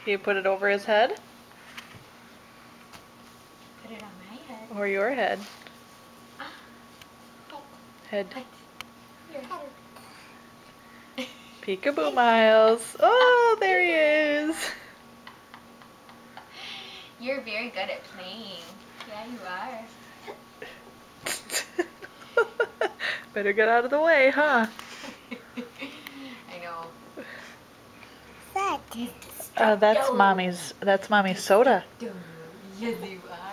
Can you put it over his head? Put it on my head. Or your head? Head. Your head. Peekaboo, Miles. Oh, there he is. You're very good at playing. Yeah, you are. Better get out of the way, huh? I know. That's mommy's soda. Yes, you are.